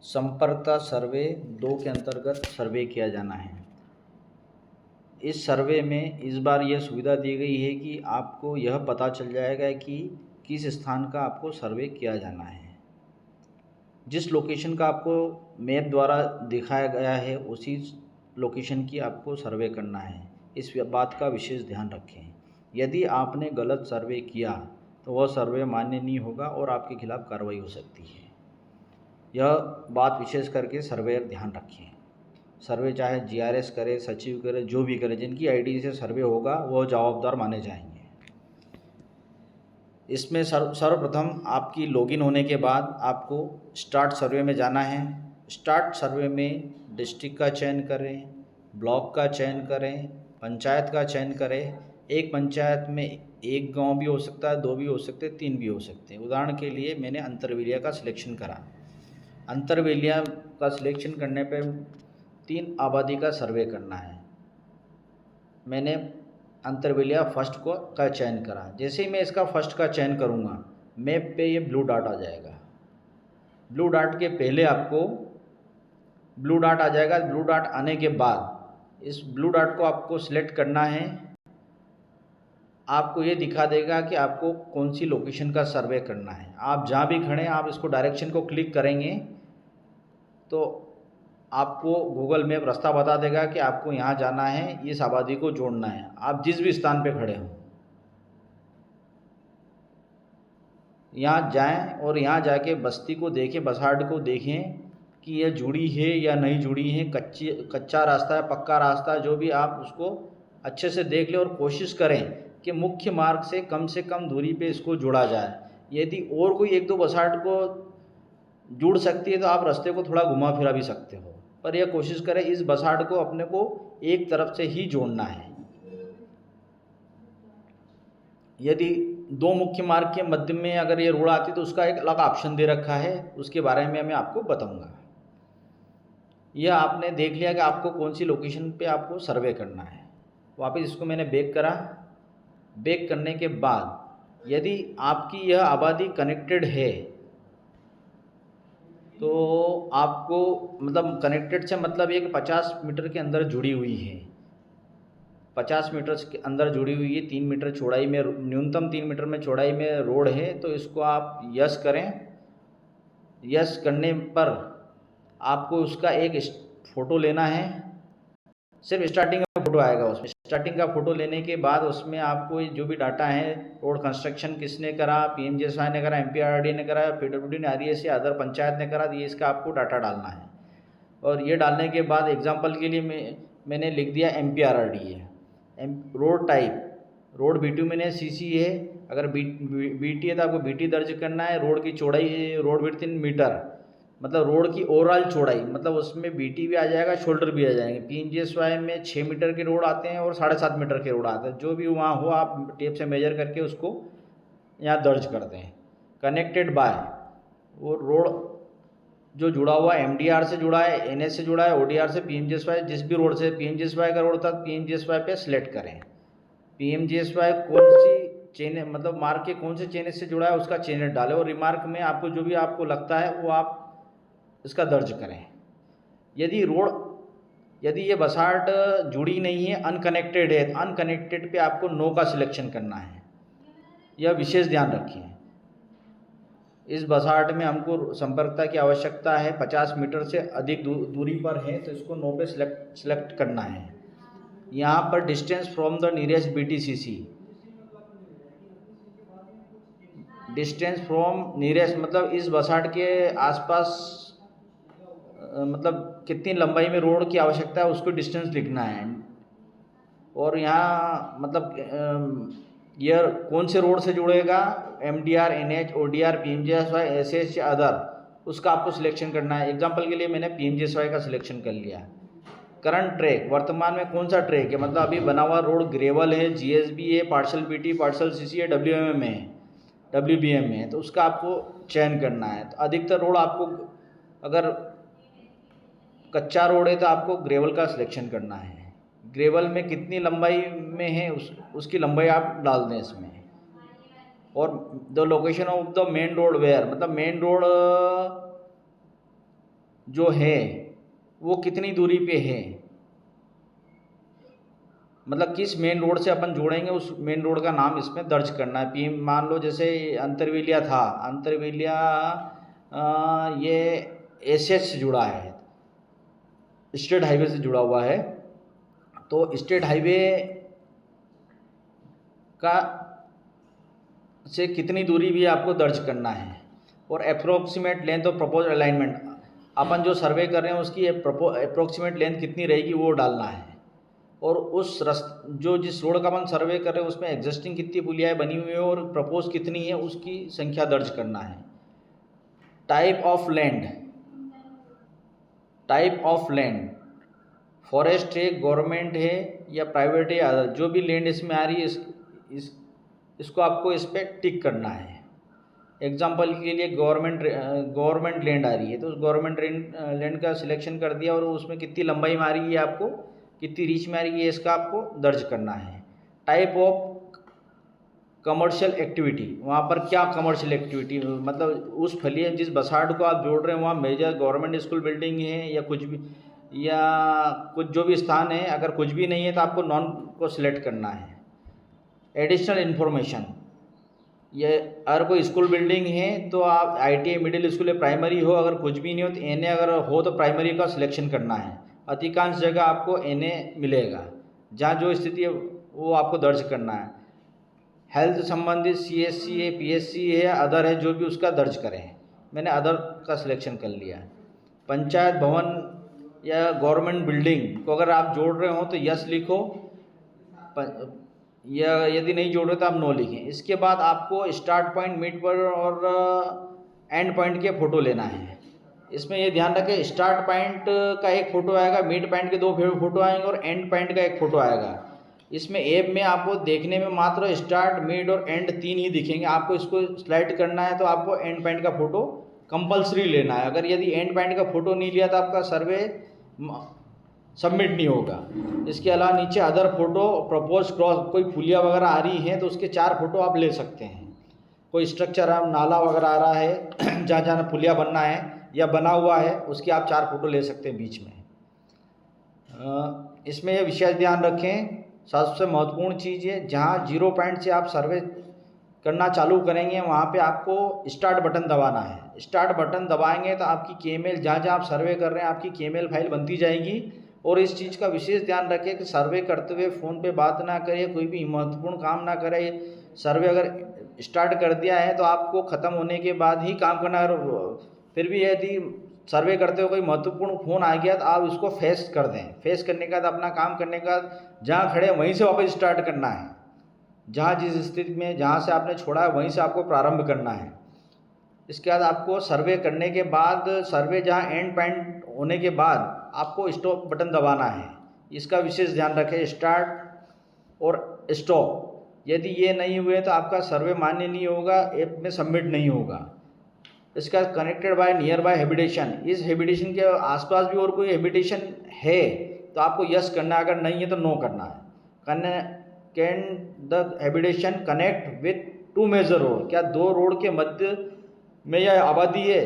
संपर्कता सर्वे 2 के अंतर्गत सर्वे किया जाना है। इस सर्वे में इस बार यह सुविधा दी गई है कि आपको यह पता चल जाएगा कि किस स्थान का आपको सर्वे किया जाना है। जिस लोकेशन का आपको मैप द्वारा दिखाया गया है उसी लोकेशन की आपको सर्वे करना है। इस बात का विशेष ध्यान रखें। यदि आपने गलत सर्वे किया तो वह सर्वे मान्य नहीं होगा और आपके खिलाफ़ कार्रवाई हो सकती है। यह बात विशेष करके सर्वेयर ध्यान रखें। सर्वे चाहे जीआरएस करे, सचिव करे, जो भी करे, जिनकी आईडी से सर्वे होगा वह जवाबदार माने जाएंगे। इसमें सर्वप्रथम आपकी लॉगिन होने के बाद आपको स्टार्ट सर्वे में जाना है। स्टार्ट सर्वे में डिस्ट्रिक्ट का चयन करें, ब्लॉक का चयन करें, पंचायत का चयन करें। एक पंचायत में एक गांव भी हो सकता है, 2 भी हो सकते हैं, 3 भी हो सकते हैं। उदाहरण के लिए मैंने अंतरवेलिया का सिलेक्शन करा। अंतरवेलिया का सिलेक्शन करने पर 3 आबादी का सर्वे करना है। मैंने अंतरवेलिया फर्स्ट का चयन करा। जैसे ही मैं इसका फर्स्ट का चयन करूँगा, मैप पे ये ब्लू डॉट आ जाएगा। ब्लू डॉट के पहले आपको ब्लू डॉट आ जाएगा। ब्लू डॉट आने के बाद इस ब्लू डॉट को आपको सिलेक्ट करना है। आपको ये दिखा देगा कि आपको कौन सी लोकेशन का सर्वे करना है। आप जहाँ भी खड़े आप इसको डायरेक्शन को क्लिक करेंगे तो आपको गूगल मैप रास्ता बता देगा कि आपको यहाँ जाना है, इस आबादी को जोड़ना है। आप जिस भी स्थान पे खड़े हों यहाँ जाएं और यहाँ जाके बस्ती को देखें, बसाहट को देखें कि यह जुड़ी है या नहीं जुड़ी है, कच्चा रास्ता है, पक्का रास्ता है, जो भी आप उसको अच्छे से देख लें और कोशिश करें कि मुख्य मार्ग से कम दूरी पे इसको जोड़ा जाए। यदि और कोई 1-2 बसाहट को जुड़ सकती है तो आप रास्ते को थोड़ा घुमा फिरा भी सकते हो, पर यह कोशिश करें इस बसाहट को अपने को एक तरफ से ही जोड़ना है। यदि 2 मुख्य मार्ग के मध्य में अगर ये रोड आती तो उसका एक अलग ऑप्शन दे रखा है, उसके बारे में मैं आपको बताऊंगा। यह आपने देख लिया कि आपको कौन सी लोकेशन पे आपको सर्वे करना है। वापस इसको मैंने बैक करा। बैक करने के बाद यदि आपकी यह आबादी कनेक्टेड है तो आपको मतलब कनेक्टेड से मतलब ये कि 50 मीटर के अंदर जुड़ी हुई है। 50 मीटर के अंदर जुड़ी हुई है, 3 मीटर चौड़ाई में, न्यूनतम 3 मीटर में चौड़ाई में रोड है, तो इसको आप यस करें। यस करने पर आपको उसका एक फ़ोटो लेना है। सिर्फ स्टार्टिंग का फ़ोटो आएगा उसमें। स्टार्टिंग का फ़ोटो लेने के बाद उसमें आपको जो भी डाटा है, रोड कंस्ट्रक्शन किसने करा, पीएमजीएसवाई ने करा, एमपीआरडी ने करा, पीडब्ल्यूडी ने, आरईएस या अदर पंचायत ने करा, ये इसका आपको डाटा डालना है। और ये डालने के बाद एग्जाम्पल के लिए मैंने लिख दिया एमपीआरडी है। रोड टाइप, रोड बीटी मैंने सीसी है। अगर बीटी है तो आपको बीटी दर्ज करना है। रोड की चौड़ाई, रोड विड्थ इन मीटर, मतलब रोड की ओवरऑल चौड़ाई, मतलब उसमें बीटी भी आ जाएगा, शोल्डर भी आ जाएंगे। पीएमजीएसवाई में 6 मीटर के रोड आते हैं और 7.5 मीटर के रोड आते हैं। जो भी वहाँ हो आप टेप से मेजर करके उसको यहाँ दर्ज करते हैं। कनेक्टेड बाय, वो रोड जो जुड़ा हुआ एमडीआर से जुड़ा है, एनएच से जुड़ा है, ओडीआर से, पीएमजीएसवाई, जिस भी रोड से पीएमजीएसवाई का रोड था पीएमजीएसवाई पे सिलेक्ट करें। पीएमजीएसवाई कौन सी चेन, मतलब मार्ग के कौन से चेनेज से जुड़ा है उसका चेनेज डालें और रिमार्क में आपको जो भी आपको लगता है वो आप इसका दर्ज करें। यदि ये बसाहट जुड़ी नहीं है, अनकनेक्टेड है, अनकनेक्टेड पे आपको नो का सिलेक्शन करना है। यह विशेष ध्यान रखें। इस बसाहट में हमको संपर्कता की आवश्यकता है, 50 मीटर से अधिक दूरी पर है तो इसको नो पे सिलेक्ट करना है। यहाँ पर distance from the nearest BTCC, distance from nearest मतलब इस बसाहट के आसपास मतलब कितनी लंबाई में रोड की आवश्यकता है उसको डिस्टेंस लिखना है। और यहाँ मतलब यह कौन से रोड से जुड़ेगा, MDR, NH, ODR, PMGSY, SH या अदर, उसका आपको सिलेक्शन करना है। एग्जांपल के लिए मैंने पीएमजीएसवाई का सिलेक्शन कर लिया। करंट ट्रैक, वर्तमान में कौन सा ट्रैक है, मतलब अभी बना हुआ रोड ग्रेवल है, जीएसबी है, पार्सल बीटी, पार्सल सीसी है, डब्ल्यूएमएम है, डब्ल्यूबीएम है, तो उसका आपको चयन करना है। तो अधिकतर रोड आपको, अगर कच्चा रोड है तो आपको ग्रेवल का सिलेक्शन करना है। ग्रेवल में कितनी लंबाई में है उसकी लंबाई आप डाल दें इसमें। और the location of the main road where, मतलब मेन रोड जो है वो कितनी दूरी पे है, मतलब किस मेन रोड से अपन जोड़ेंगे उस मेन रोड का नाम इसमें दर्ज करना है। पी मान लो जैसे अंतरवेलिया था, अंतरवेलिया ये एसएच से जुड़ा है, स्टेट हाईवे से जुड़ा हुआ है, तो स्टेट हाईवे का से कितनी दूरी भी आपको दर्ज करना है। और अप्रोक्सीमेट लेंथ और प्रपोज अलाइनमेंट, अपन जो सर्वे कर रहे हैं उसकी अप्रोक्सीमेट लेंथ कितनी रहेगी वो डालना है। और उस जो जिस रोड का अपन सर्वे कर रहे हैं उसमें एग्जिस्टिंग कितनी पुलियाएँ बनी हुई है और प्रपोज कितनी है उसकी संख्या दर्ज करना है। Type of land, type of land, forest है, गवर्नमेंट है या प्राइवेट है, अदर जो भी लैंड इसमें आ रही है इसको आपको इस पर टिक करना है। एग्जांपल के लिए गवर्नमेंट लैंड आ रही है तो उस गवर्नमेंट लैंड का सिलेक्शन कर दिया और उसमें कितनी लंबाई में आ रही है, आपको कितनी रीच में आ रही है, इसका आपको दर्ज करना है। टाइप ऑफ कमर्शियल एक्टिविटी, वहाँ पर क्या कमर्शियल एक्टिविटी, मतलब उस फलिया जिस बसाड़ को आप जोड़ रहे हैं वहाँ मेजर गवर्नमेंट स्कूल बिल्डिंग है या कुछ भी, या कुछ जो भी स्थान है, अगर कुछ भी नहीं है तो आपको नॉन को सिलेक्ट करना है। एडिशनल इन्फॉर्मेशन, ये अगर कोई स्कूल बिल्डिंग है तो आप आईटीआई मिडिल स्कूल या प्राइमरी हो, अगर कुछ भी नहीं हो तो एनए अगर हो तो प्राइमरी का सिलेक्शन करना है। अधिकांश जगह आपको एनए मिलेगा, जहाँ जो स्थिति है वो आपको दर्ज करना है। हेल्थ संबंधित सीएससी है, पीएससी है, अदर है, जो भी उसका दर्ज करें। मैंने अदर का सिलेक्शन कर लिया। पंचायत भवन या गवर्नमेंट बिल्डिंग को अगर आप जोड़ रहे हो तो यस लिखो, या यदि नहीं जोड़ रहे तो आप नो लिखें। इसके बाद आपको स्टार्ट पॉइंट, मिड पॉइंट और एंड पॉइंट के फ़ोटो लेना है। इसमें ये ध्यान रखें, स्टार्ट पॉइंट का एक फ़ोटो आएगा, मिड पॉइंट के 2 फ़ोटो आएंगे और एंड पॉइंट का एक फ़ोटो आएगा। इसमें ऐप में आपको देखने में मात्र स्टार्ट, मिड और एंड 3 ही दिखेंगे। आपको इसको स्लाइड करना है तो आपको एंड पॉइंट का फ़ोटो कंपलसरी लेना है। अगर यदि एंड पॉइंट का फ़ोटो नहीं लिया तो आपका सर्वे सबमिट नहीं होगा। इसके अलावा नीचे अदर फोटो, प्रपोज क्रॉस, कोई पुलिया वगैरह आ रही है तो उसके 4 फोटो आप ले सकते हैं। कोई स्ट्रक्चर नाला वगैरह आ रहा है जहाँ जहाँ पुलिया बनना है या बना हुआ है उसके आप 4 फोटो ले सकते हैं बीच में। इसमें ये विशेष ध्यान रखें, सबसे महत्वपूर्ण चीज़ है, जहाँ 0 पॉइंट से आप सर्वे करना चालू करेंगे वहाँ पे आपको स्टार्ट बटन दबाना है। स्टार्ट बटन दबाएंगे तो आपकी केएमएल, जहाँ जहाँ आप सर्वे कर रहे हैं आपकी केएमएल फाइल बनती जाएगी। और इस चीज़ का विशेष ध्यान रखें कि सर्वे करते हुए फ़ोन पे बात ना करें, कोई भी महत्वपूर्ण काम ना करें। सर्वे अगर स्टार्ट कर दिया है तो आपको ख़त्म होने के बाद ही काम करना। फिर भी यदि सर्वे करते हुए कोई महत्वपूर्ण फ़ोन आ गया तो आप उसको फेस कर दें। फेस करने के बाद अपना काम करने का जहाँ खड़े वहीं से वापस स्टार्ट करना है। जहाँ जिस स्थिति में जहाँ से आपने छोड़ा है वहीं से आपको प्रारंभ करना है। इसके बाद आपको सर्वे करने के बाद, सर्वे जहाँ एंड पॉइंट होने के बाद आपको स्टॉप बटन दबाना है। इसका विशेष ध्यान रखें, स्टार्ट और स्टॉप, यदि ये नहीं हुए तो आपका सर्वे मान्य नहीं होगा, ऐप में सबमिट नहीं होगा। इसका connected by near by habitation, इस हैबिटेशन के आसपास भी और कोई हैबिटेशन है तो आपको यस करना है, अगर नहीं है तो नो करना है। Can the habitation connect with 2 major road, क्या 2 रोड के मध्य में यह आबादी है।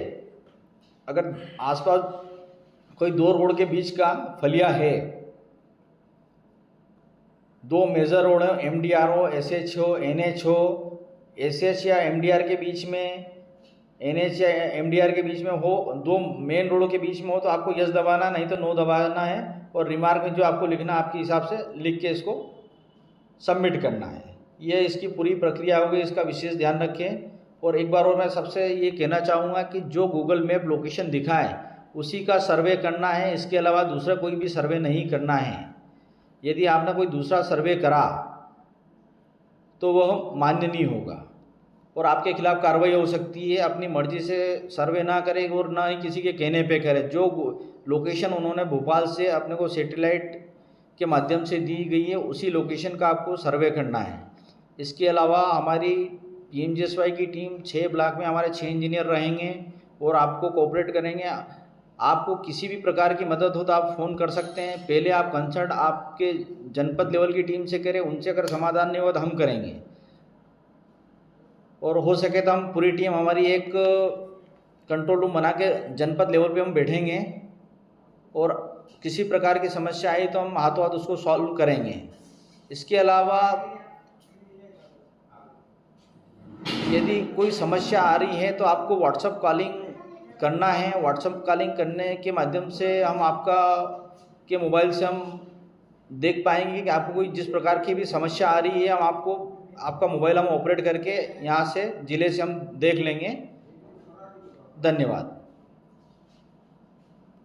अगर आसपास कोई 2 रोड के बीच का फलिया है, 2 मेजर रोड है, एमडीआर हो, एसएच हो, एनएच हो, एसएच या एमडीआर के बीच में, एनएच या एमडीआर के बीच में हो, 2 मेन रोड के बीच में हो तो आपको यस दबाना, नहीं तो नो दबाना है। और रिमार्क में जो आपको लिखना आपके हिसाब से लिख के इसको सबमिट करना है। ये इसकी पूरी प्रक्रिया होगी, इसका विशेष ध्यान रखें। और एक बार और मैं सबसे ये कहना चाहूँगा कि जो गूगल मैप लोकेशन दिखाए उसी का सर्वे करना है, इसके अलावा दूसरा कोई भी सर्वे नहीं करना है। यदि आपने कोई दूसरा सर्वे करा तो वह मान्य नहीं होगा और आपके खिलाफ कार्रवाई हो सकती है। अपनी मर्जी से सर्वे ना करें और ना ही किसी के कहने पे करें। जो लोकेशन उन्होंने भोपाल से अपने को सैटेलाइट के माध्यम से दी गई है उसी लोकेशन का आपको सर्वे करना है। इसके अलावा हमारी पीएमजीएसवाई की टीम 6 ब्लॉक में हमारे 6 इंजीनियर रहेंगे और आपको कोऑपरेट करेंगे। आपको किसी भी प्रकार की मदद हो तो आप फ़ोन कर सकते हैं। पहले आप कंसल्ट आपके जनपद लेवल की टीम से करें, उनसे अगर समाधान नहीं हुआ तो हम करेंगे। और हो सके तो हम पूरी टीम हमारी एक कंट्रोल रूम बना के जनपद लेवल पे हम बैठेंगे और किसी प्रकार की समस्या आई तो हम हाथों हाथ उसको सॉल्व करेंगे। इसके अलावा यदि कोई समस्या आ रही है तो आपको व्हाट्सअप कॉलिंग करना है। व्हाट्सअप कॉलिंग करने के माध्यम से हम आपका के मोबाइल से हम देख पाएंगे कि आपको कोई जिस प्रकार की भी समस्या आ रही है, हम आपको आपका मोबाइल हम ऑपरेट करके यहाँ से ज़िले से हम देख लेंगे। धन्यवाद।